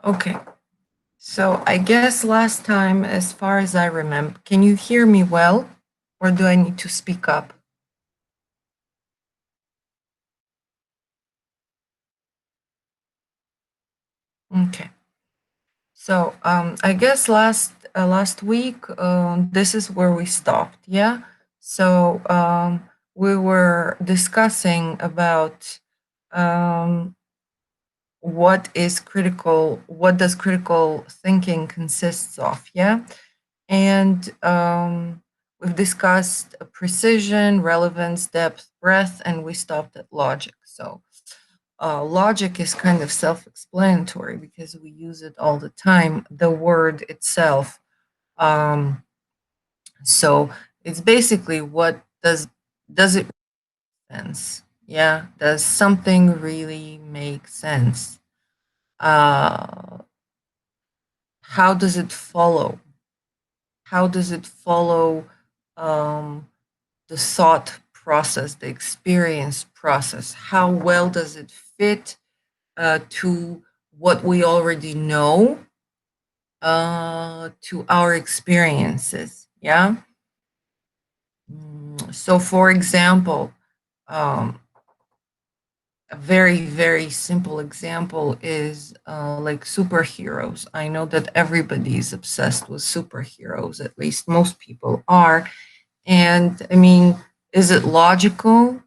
Okay. So I guess last time, as far as I remember, can you hear me well, or do I need to speak up? Okay. So I guess last week, this is where we stopped. Yeah. So we were discussing about um, what does critical thinking consists of. Yeah. And we've discussed precision, relevance, depth, breadth, and we stopped at logic. So logic is kind of self-explanatory because we use it all the time. The word itself. Um, so it's basically what does it make sense? Yeah, does something really make sense? Uh, how does it follow? How does it follow um, the thought process, the experience process? How well does it fit to what we already know, to our experiences? Yeah. So, for example, um, a very, very simple example is like superheroes. I know that everybody is obsessed with superheroes, at least most people are. And I mean, is it logical?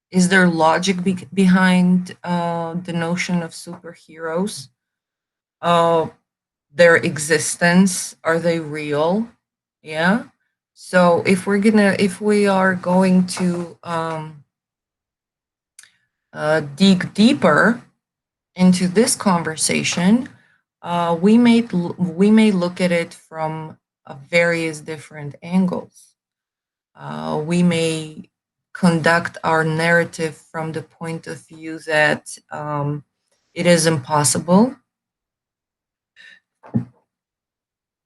Is there logic behind the notion of superheroes? Uh, their existence, are they real? Yeah. So if we are going to dig deeper into this conversation, we may look at it from various different angles. We may conduct our narrative from the point of view that it is impossible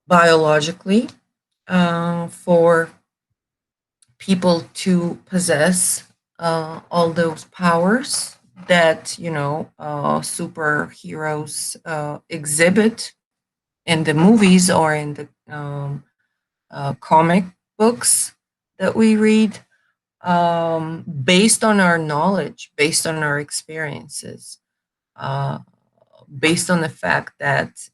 biologically for people to possess all those powers that superheroes exhibit in the movies or in the comic books that we read, based on our knowledge, based on our experiences, uh, based on the fact that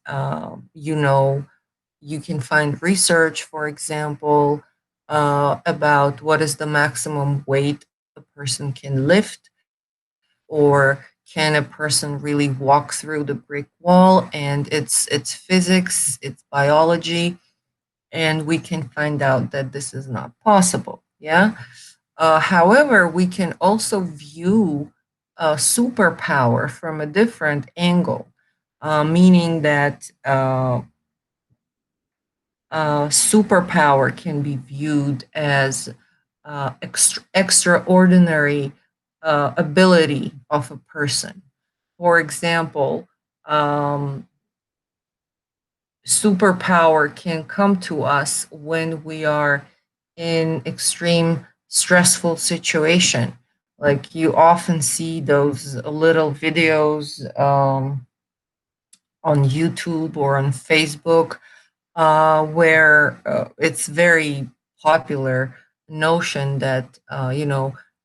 you can find research, for example, about what is the maximum weight a person can lift, or can a person really walk through the brick wall, and it's physics, it's biology, and we can find out that this is not possible. Yeah. However, we can also view a superpower from a different angle, meaning that superpower can be viewed as extraordinary ability of a person. For example, um, superpower can come to us when we are in extreme stressful situation. Like you often see those little videos on YouTube or on Facebook, where it's very popular notion that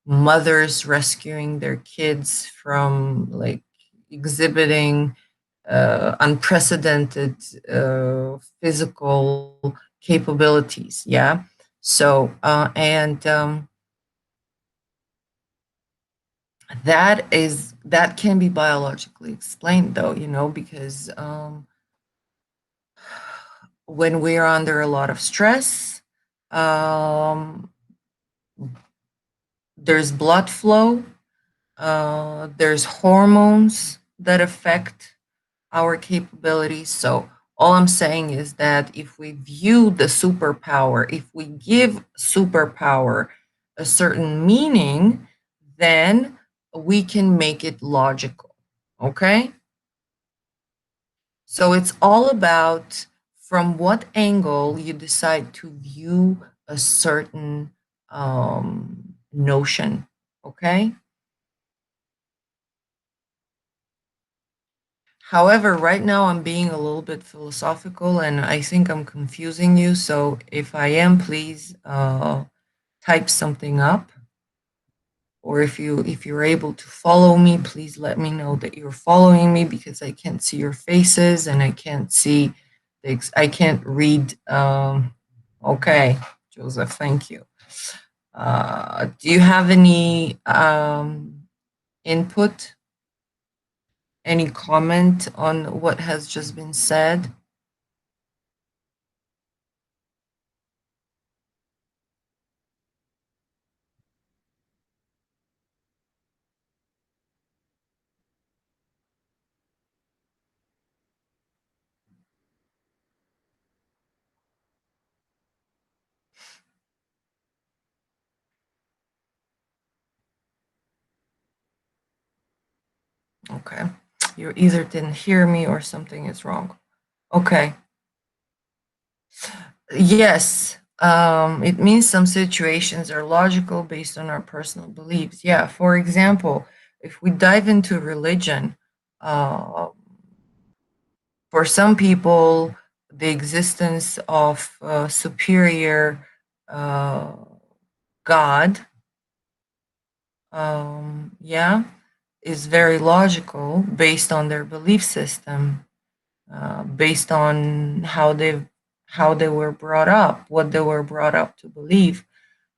mothers rescuing their kids from like exhibiting unprecedented physical capabilities. Yeah. So and that can be biologically explained, though, because when we're under a lot of stress, um, there's blood flow, there's hormones that affect our capabilities. So all I'm saying is that if we view the superpower, if we give superpower a certain meaning, then we can make it logical. Okay? So it's all about from what angle you decide to view a certain notion. Okay? However, right now I'm being a little bit philosophical and I think I'm confusing you. So if I am, please type something up. Or if you're able to follow me, please let me know that you're following me because I can't see your faces and I can't see I can't read. Okay, Joseph, thank you. Do you have any input, any comment on what has just been said? Okay. You either didn't hear me or something is wrong. Okay. Yes. It means some situations are logical based on our personal beliefs. Yeah. For example, if we dive into religion, uh, for some people, the existence of a superior uh, God, yeah, is very logical based on their belief system, based on how they were brought up, what they were brought up to believe.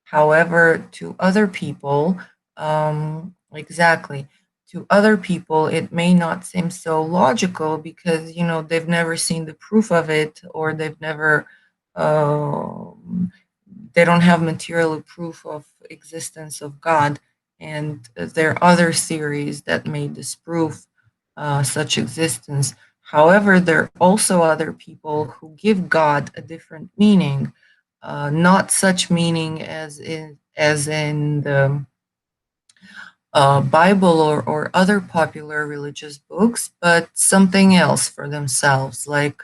However, to other people, exactly, to other people, it may not seem so logical because they've never seen the proof of it, or um, they don't have material proof of existence of God, and there are other theories that may disprove such existence. However, there are also other people who give God a different meaning, not such meaning as in the Bible or other popular religious books, but something else for themselves, like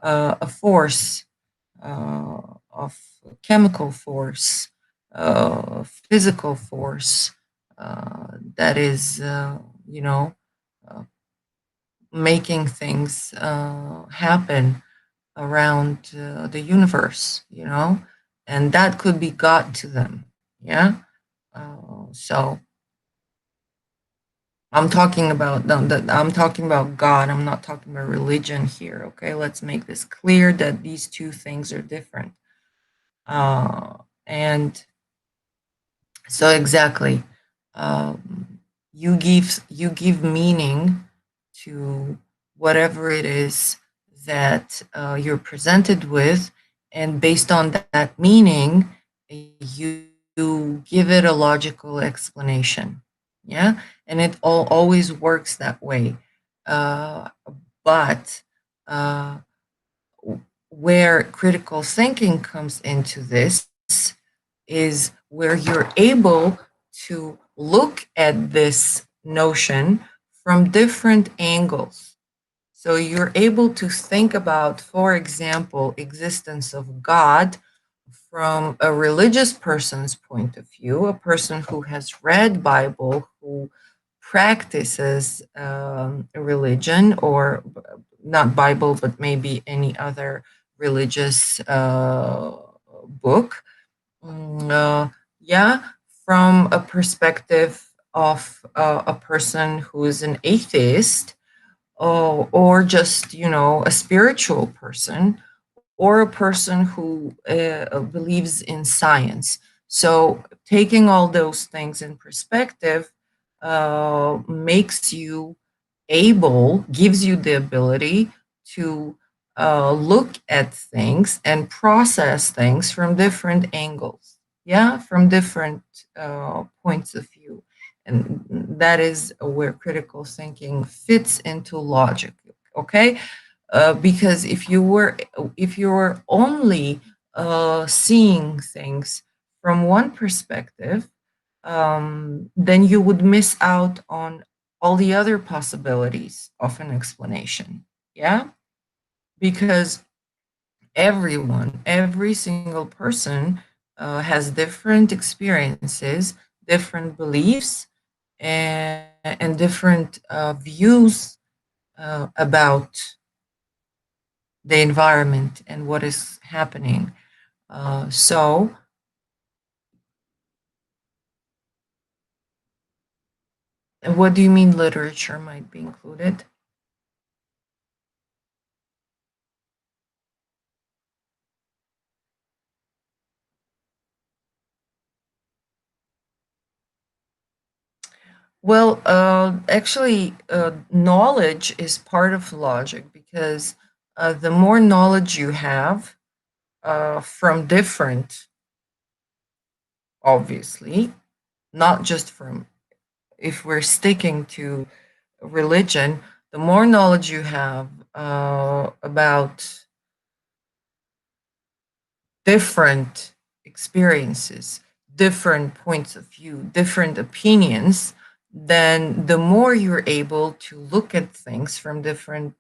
a force, uh, of chemical force, physical force, that is, uh, making things happen around the universe, and that could be God to them. Yeah. So I'm talking about God. I'm not talking about religion here. Okay, let's make this clear that these two things are different. And so exactly, um, you give meaning to whatever it is that you're presented with, and based on that meaning, you give it a logical explanation. Yeah, and it always works that way. Uh, but uh, where critical thinking comes into this is where you're able to look at this notion from different angles. So you're able to think about, for example, existence of God from a religious person's point of view, a person who has read Bible, who practices a religion, or not Bible, but maybe any other religious book. Yeah, from a perspective of a person who is an atheist, or just a spiritual person, or a person who believes in science. So taking all those things in perspective makes you gives you the ability to look at things and process things from different angles, yeah, from different points of view. And that is where critical thinking fits into logic, okay? Because if you were only seeing things from one perspective, then you would miss out on all the other possibilities of an explanation. Yeah, because every single person has different experiences, different beliefs, and different views about the environment and what is happening. So, what do you mean literature might be included? Well, actually, knowledge is part of logic because the more knowledge you have from different, obviously, not just from, if we're sticking to religion, the more knowledge you have about different experiences, different points of view, different opinions, then the more you're able to look at things from different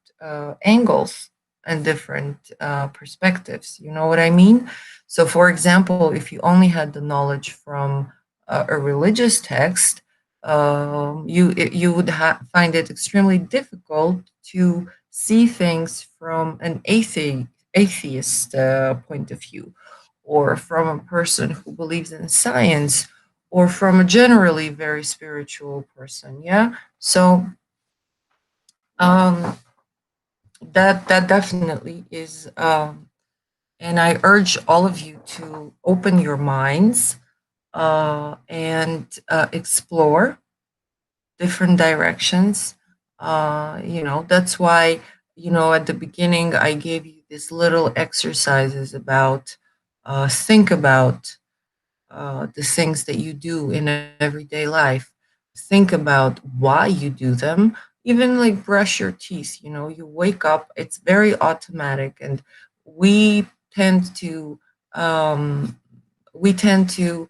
angles and different perspectives. You know what I mean? So, for example, if you only had the knowledge from a religious text, you would find it extremely difficult to see things from an atheist point of view, or from a person who believes in science, or from a generally very spiritual person. Yeah. So um, that definitely is, and I urge all of you to open your minds and explore different directions. That's why, at the beginning, I gave you these little exercises about think about the things that you do in everyday life. Think about why you do them. Even like brush your teeth, you wake up, it's very automatic, and we tend to um, we tend to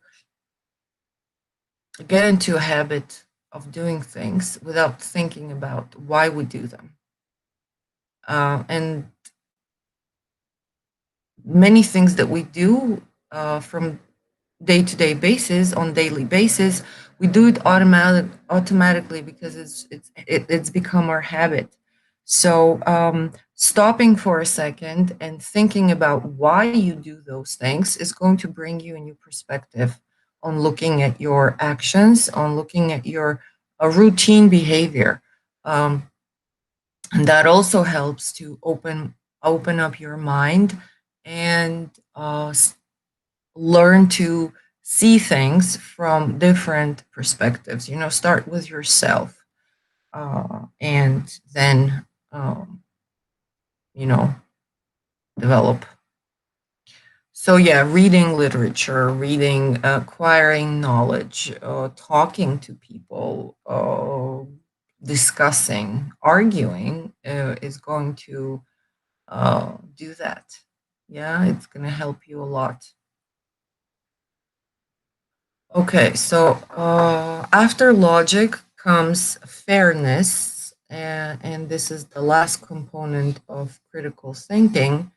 get into a habit of doing things without thinking about why we do them. And many things that we do from day to day basis, on daily basis, we do it automatically because it's become our habit. So stopping for a second and thinking about why you do those things is going to bring you a new perspective on looking at your actions, on looking at your routine behavior. Um, and that also helps to open up your mind and learn to see things from different perspectives. Start with yourself, and then you know develop. So yeah, reading literature, reading, acquiring knowledge, talking to people, discussing, arguing is going to do that. Yeah, it's going to help you a lot. Okay, so after logic comes fairness, and this is the last component of critical thinking.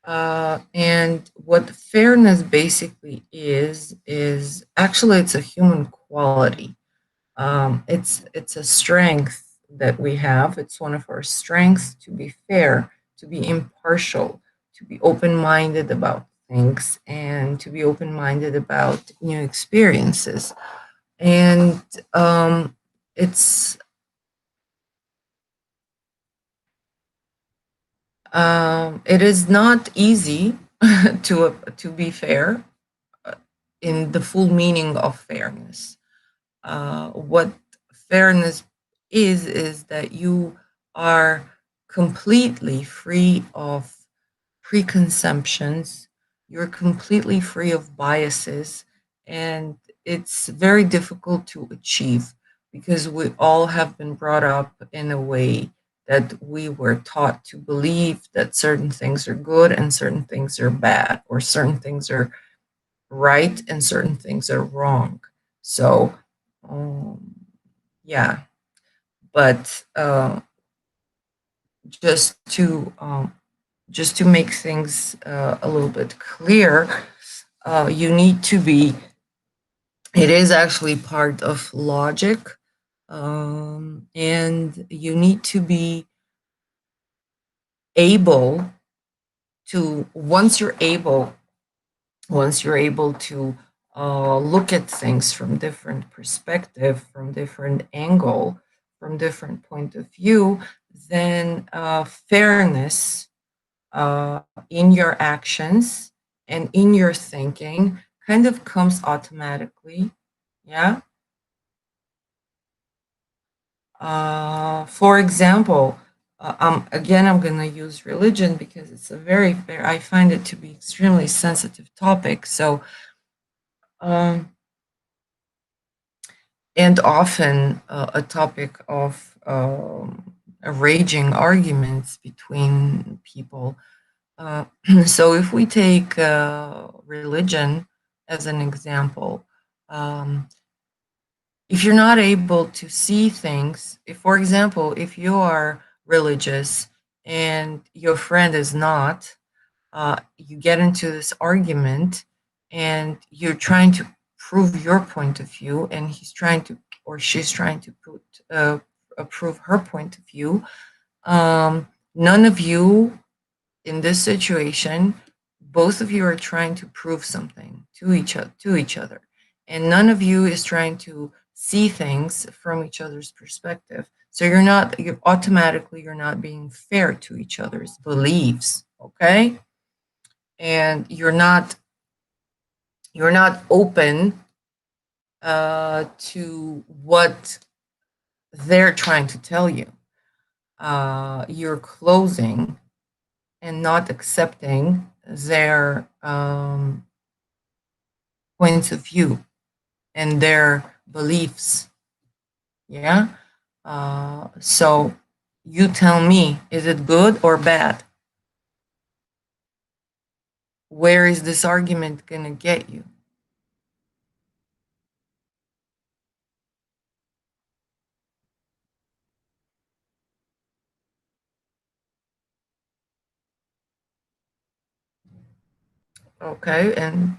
And what fairness basically is actually it's a human quality. It's a strength that we have. It's one of our strengths to be fair, to be impartial, to be open-minded about things, and to be open-minded about new experiences. And it's it is not easy to be fair in the full meaning of fairness. What fairness is that you are completely free of preconceptions, you're completely free of biases, and it's very difficult to achieve because we all have been brought up in a way that we were taught to believe that certain things are good and certain things are bad, or certain things are right and certain things are wrong. So, um, yeah, but just to just to make things a little bit clear, you need to be. It is actually part of logic, and you need to be. able to once you're able to look at things from different perspective, from different angle, from different point of view, then fairness uh, in your actions and in your thinking kind of comes automatically. Yeah. For example, I'm going to use religion because it's a I find it to be extremely sensitive topic. So, um, and often a topic of raging arguments between people. Uh, so, if we take religion as an example, um, if you're not able to see things, if, for example, if you are religious and your friend is not, you get into this argument and you're trying to prove your point of view, and he's trying to, or she's trying to prove her point of view. None of you in this situation, both of you are trying to prove something to each other, and none of you is trying to see things from each other's perspective. So you're automatically you're not being fair to each other's beliefs, okay? And you're not open to what they're trying to tell you. You're closing and not accepting their points of view and their beliefs. Yeah. So you tell me, is it good or bad? Where is this argument going to get you? Okay. And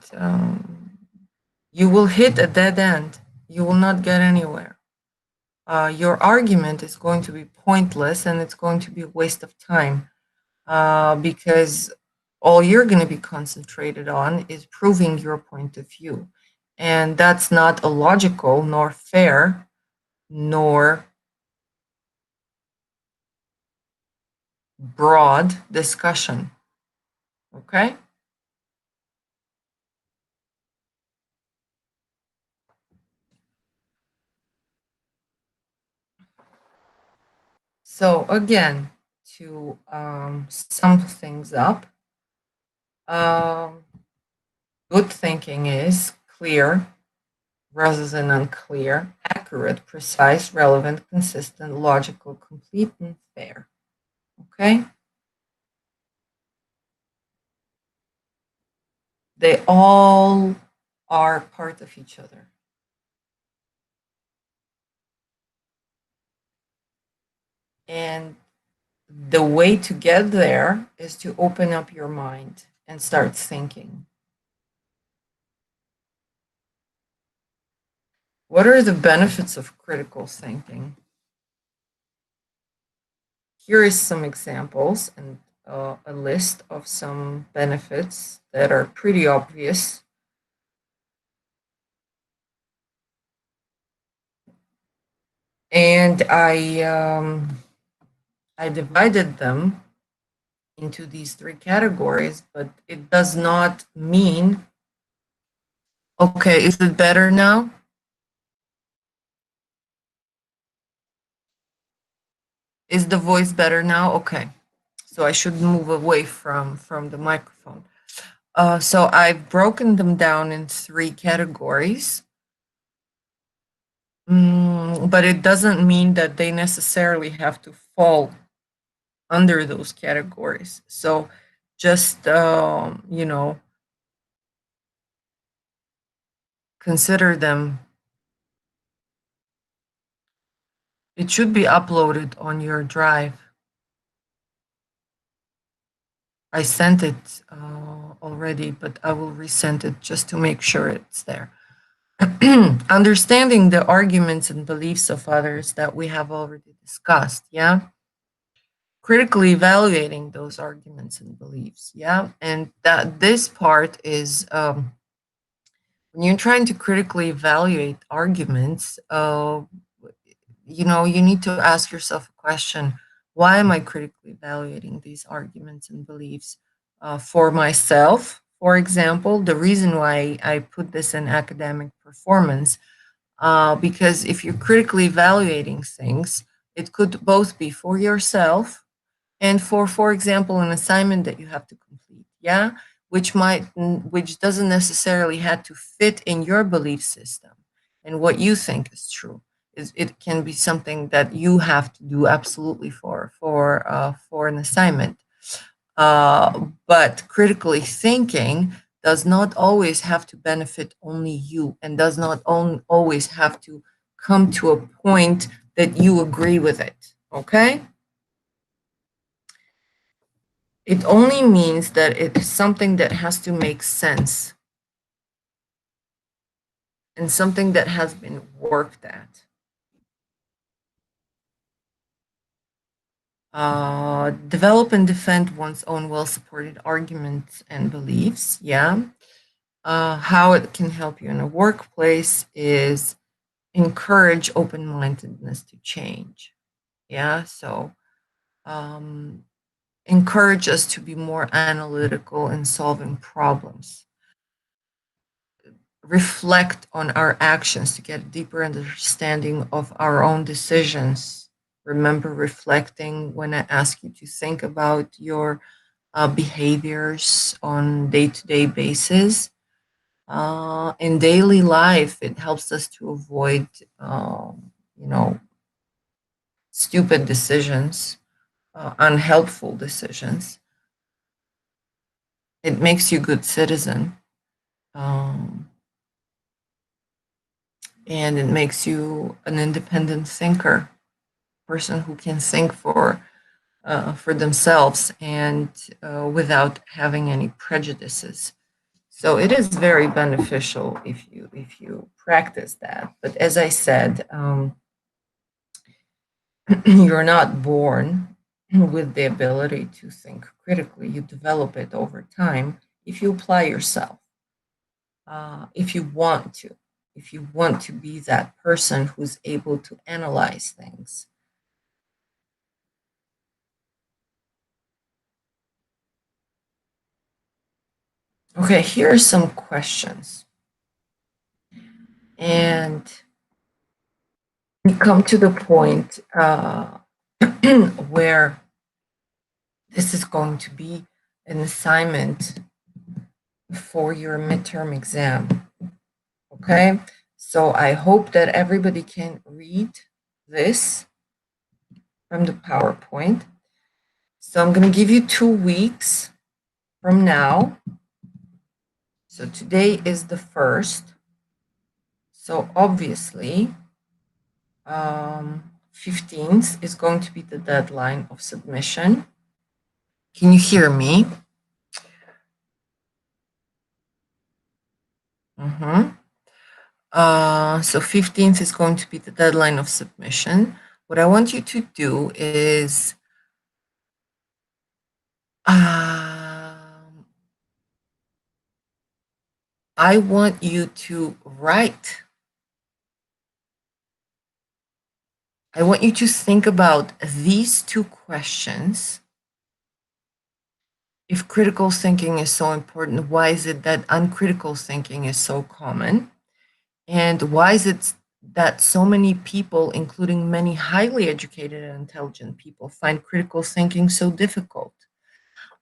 you will hit a dead end. You will not get anywhere. Your argument is going to be pointless and it's going to be a waste of time because all you're going to be concentrated on is proving your point of view. And that's not a logical, nor fair, nor broad discussion. Okay? So, again, to sum things up, um, good thinking is clear rather than unclear, accurate, precise, relevant, consistent, logical, complete, and fair. Okay? They all are part of each other. And the way to get there is to open up your mind and start thinking. What are the benefits of critical thinking? Here is some examples and a list of some benefits that are pretty obvious. And I divided them into these three categories, but it does not mean. Okay, is it better now? Is the voice better now? Okay. So I should move away from the microphone. So I've broken them down in three categories. But it doesn't mean that they necessarily have to fall under those categories. So just consider them. It should be uploaded on your drive. I sent it already, but I will resend it just to make sure it's there. Understanding the arguments and beliefs of others that we have already discussed. Yeah. critically evaluating those arguments and beliefs. Yeah. And that this part is when you're trying to critically evaluate arguments, you need to ask yourself a question: why am I critically evaluating these arguments and beliefs for myself? For example, the reason why I put this in academic performance, because if you're critically evaluating things, it could both be for yourself and for example, an assignment that you have to complete, yeah, which doesn't necessarily have to fit in your belief system and what you think is true. Is it can be something that you have to do absolutely for an assignment. But critically thinking does not always have to benefit only you, and does not always have to come to a point that you agree with it. Okay. It only means that it's something that has to make sense and something that has been worked at. Develop and defend one's own well supported arguments and beliefs. Yeah. How it can help you in a workplace is encourage open mindedness to change. Yeah. So, um, encourage us to be more analytical in solving problems, reflect on our actions to get a deeper understanding of our own decisions. Remember reflecting when I ask you to think about your behaviors on day-to-day basis. In daily life, it helps us to avoid, you know, stupid decisions, unhelpful decisions. It makes you a good citizen. Um, and it makes you an independent thinker, person who can think for themselves and without having any prejudices. So it is very beneficial if you practice that. But as I said, you're not born with the ability to think critically. You develop it over time if you apply yourself. If you want to, if you want to be that person who's able to analyze things. Okay, here are some questions. And we come to the point where this is going to be an assignment for your midterm exam. Okay, so I hope that everybody can read this from the PowerPoint. So I'm going to give you 2 weeks from now. So today is the 1st. So obviously, 15th is going to be the deadline of submission. Can you hear me? Mm-hmm. So 15th is going to be the deadline of submission. What I want you to do is I want you to write. I want you to think about these two questions. If critical thinking is so important, why is it that uncritical thinking is so common? And why is it that so many people, including many highly educated and intelligent people, find critical thinking so difficult?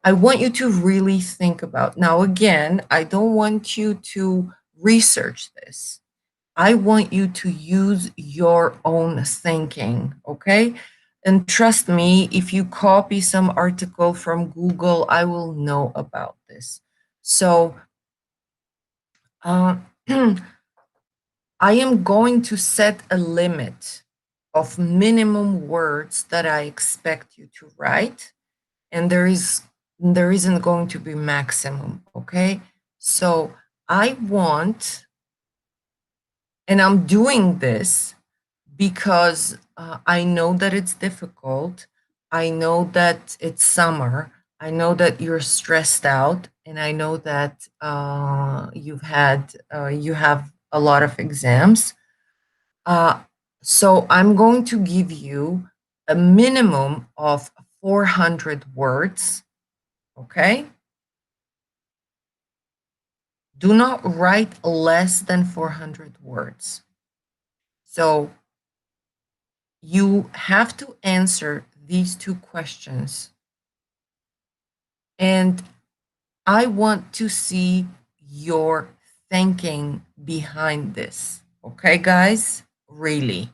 I want you to really think about. Now, again, I don't want you to research this. I want you to use your own thinking, okay? And trust me, if you copy some article from Google, I will know about this. So, uh, I am going to set a limit of minimum words that I expect you to write, and there isn't going to be maximum, okay? So I want, and I'm doing this because I know that it's difficult, I know that it's summer. I know that you're stressed out, and I know that you have a lot of exams. Uh, so I'm going to give you a minimum of 400 words. Okay. Do not write less than 400 words. So you have to answer these two questions. And I want to see your thinking behind this. Okay, guys? Really.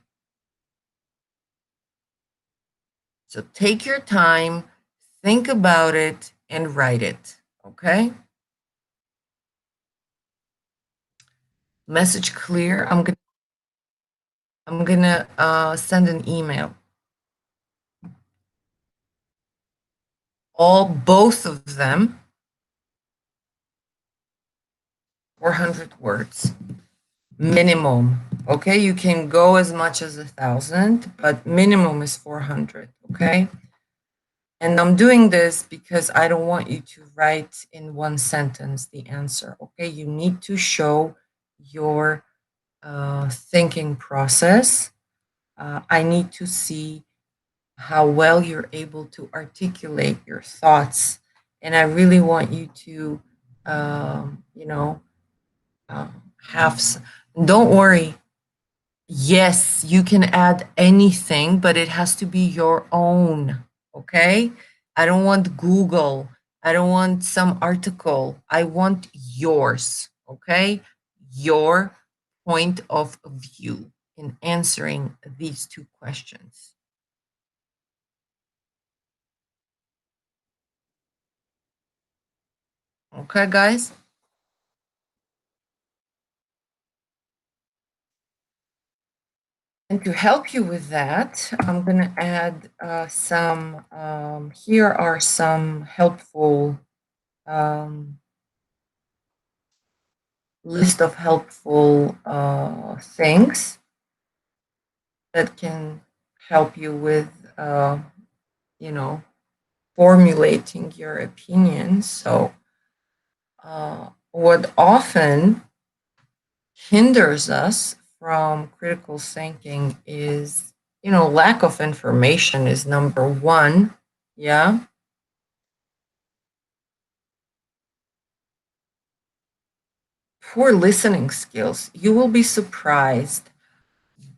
So take your time, think about it, and write it. Okay? Message clear. I'm gonna send an email. All both of them, 400 words minimum. Okay, you can go as much as 1,000, but minimum is 400. Okay, and I'm doing this because I don't want you to write in one sentence the answer. Okay, you need to show your thinking process. I need to see how well you're able to articulate your thoughts, and I really want you to, you know, uh, have. Don't worry. Yes, you can add anything, but it has to be your own. Okay. I don't want Google. I don't want some article. I want yours. Okay. Your point of view in answering these two questions. Okay, guys. And to help you with that, I'm going to add here are some helpful um, list of helpful things that can help you with, uh, you know, formulating your opinions. So, what often hinders us from critical thinking is, lack of information is number one. Yeah. Poor listening skills. You will be surprised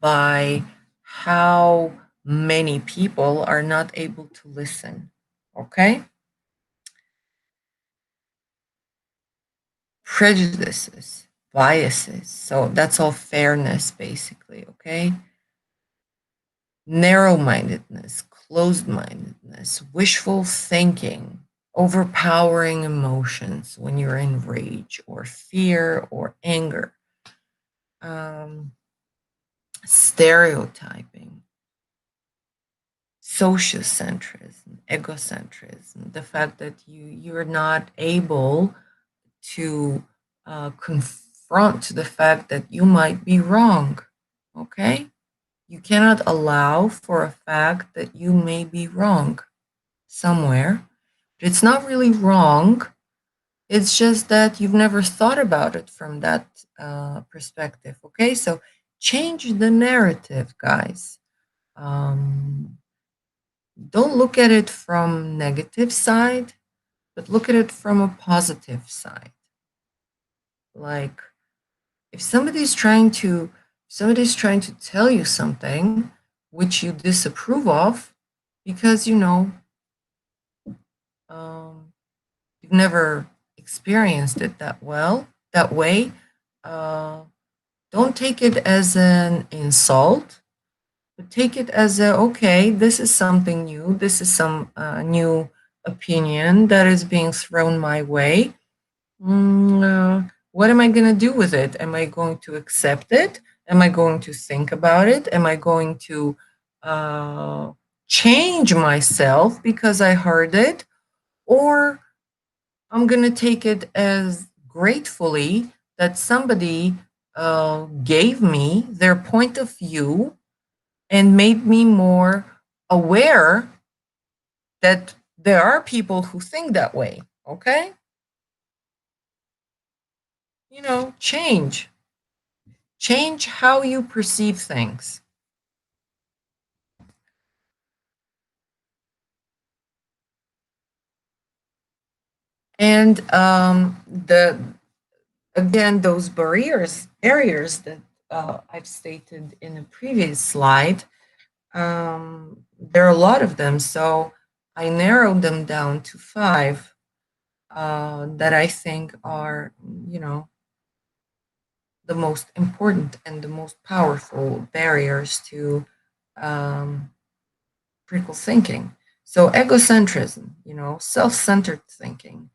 by how many people are not able to listen. Okay? Prejudices, biases. So that's all fairness, basically. Okay? Narrow mindedness, closed mindedness, wishful thinking, overpowering emotions when you're in rage or fear or anger, um, stereotyping, sociocentrism, egocentrism, the fact that you're not able to confront the fact that you might be wrong. Okay, you cannot allow for a fact that you may be wrong somewhere. But it's not really wrong. It's just that you've never thought about it from that perspective. Okay, so change the narrative, guys. Um, don't look at it from negative side, but look at it from a positive side. Like if somebody's trying to tell you something which you disapprove of because um, you've never experienced it that way, uh, don't take it as an insult, but take it as a okay, this is something new, this is some new opinion that is being thrown my way. What am I going to do with it? Am I going to accept it? Am I going to think about it? Am I going to uh, change myself because I heard it? Or I'm going to take it as gratefully that somebody gave me their point of view and made me more aware that there are people who think that way. Okay, change how you perceive things. And the again, those barriers that I've stated in a previous slide, there are a lot of them. So I narrowed them down to five that I think are, you know, the most important and the most powerful barriers to um, critical thinking. So egocentrism, self-centered thinking,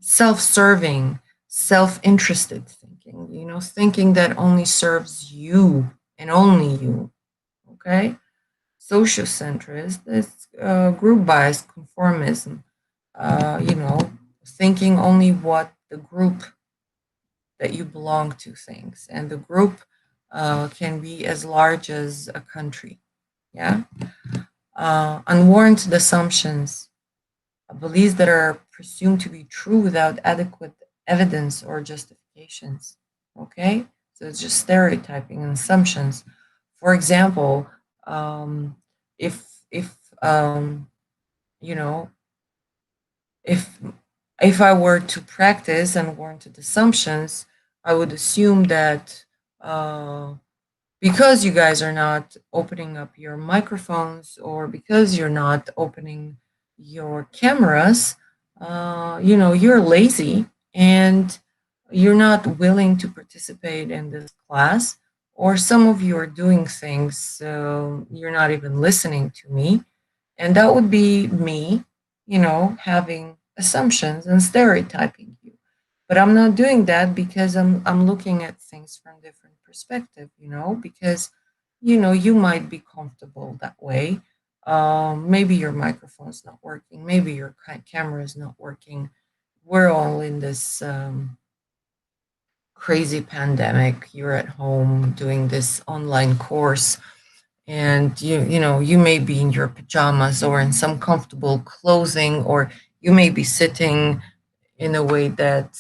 self-serving, self-interested thinking, thinking that only serves you and only you. Okay, sociocentrist is group bias, conformism. Thinking only what the group that you belong to thinks, and the group can be as large as a country. Yeah, unwarranted assumptions, beliefs that are presumed to be true without adequate evidence or justifications. Okay, so it's just stereotyping and assumptions. For example, um, if you know if if I were to practice unwarranted assumptions, I would assume that uh, because you guys are not opening up your microphones or because you're not opening your cameras, you're lazy and you're not willing to participate in this class, or some of you are doing things so you're not even listening to me. And that would be me, having assumptions and stereotyping you. But I'm not doing that because I'm looking at things from different perspective, because you might be comfortable that way. Maybe your microphone's not working, maybe your camera is not working. We're all in this crazy pandemic. You're at home doing this online course, and you may be in your pajamas or in some comfortable clothing, or you may be sitting in a way that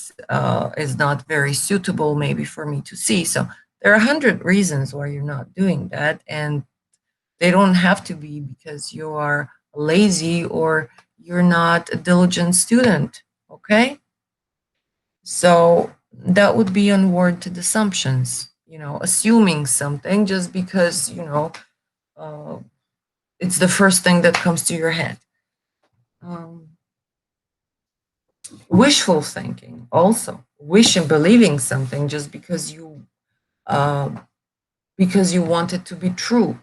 is not very suitable maybe for me to see. So there are 100 reasons why you're not doing that, and they don't have to be because you are lazy or you're not a diligent student. Okay, so that would be unwarranted assumptions, assuming something just because uh, it's the first thing that comes to your head. um, Wishful thinking, also wish and believing something just uh, because you want it to be true.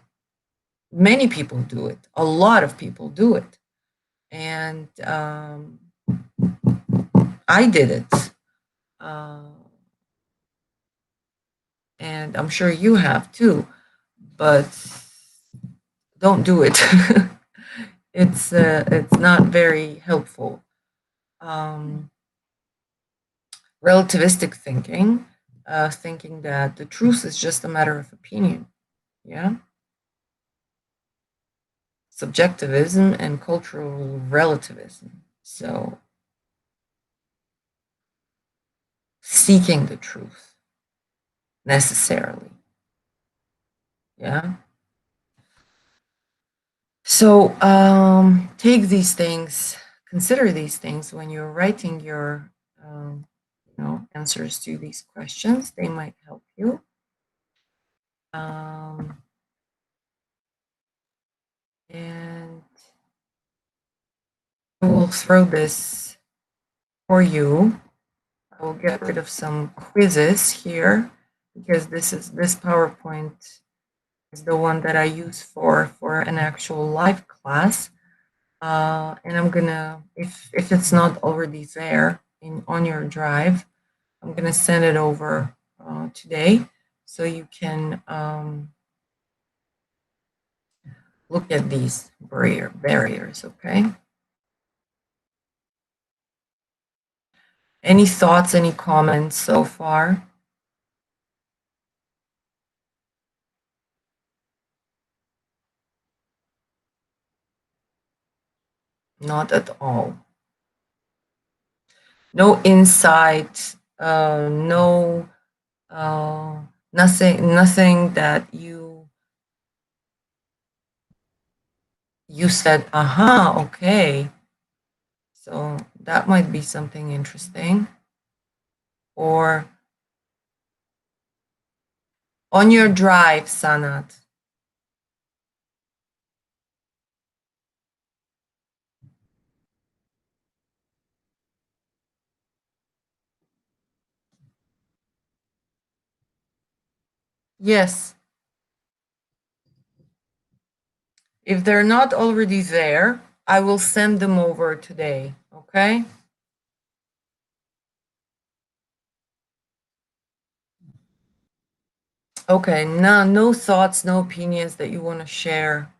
Many people do it, a lot of people do it, and I did it, uh, and I'm sure you have too, but don't do it. It's not very helpful. um, Relativistic thinking, thinking that the truth is just a matter of opinion. Yeah. Subjectivism and cultural relativism. So, seeking the truth necessarily. Yeah. So, take these things, consider these things when you're writing your, answers to these questions. They might help you. Um, and I will throw this for you. I will get rid of some quizzes here because this PowerPoint is the one that I use for an actual live class. And I'm gonna, if it's not already there in on your drive, I'm gonna send it over today so you can look at these barriers. Okay. Any thoughts? Any comments so far? Not at all. No insight, no, uh, nothing that you said, aha, okay. So that might be something interesting. Or on your drive, Sanat. Yes, if they're not already there, I will send them over today. Okay? Okay, no thoughts, no opinions that you want to share.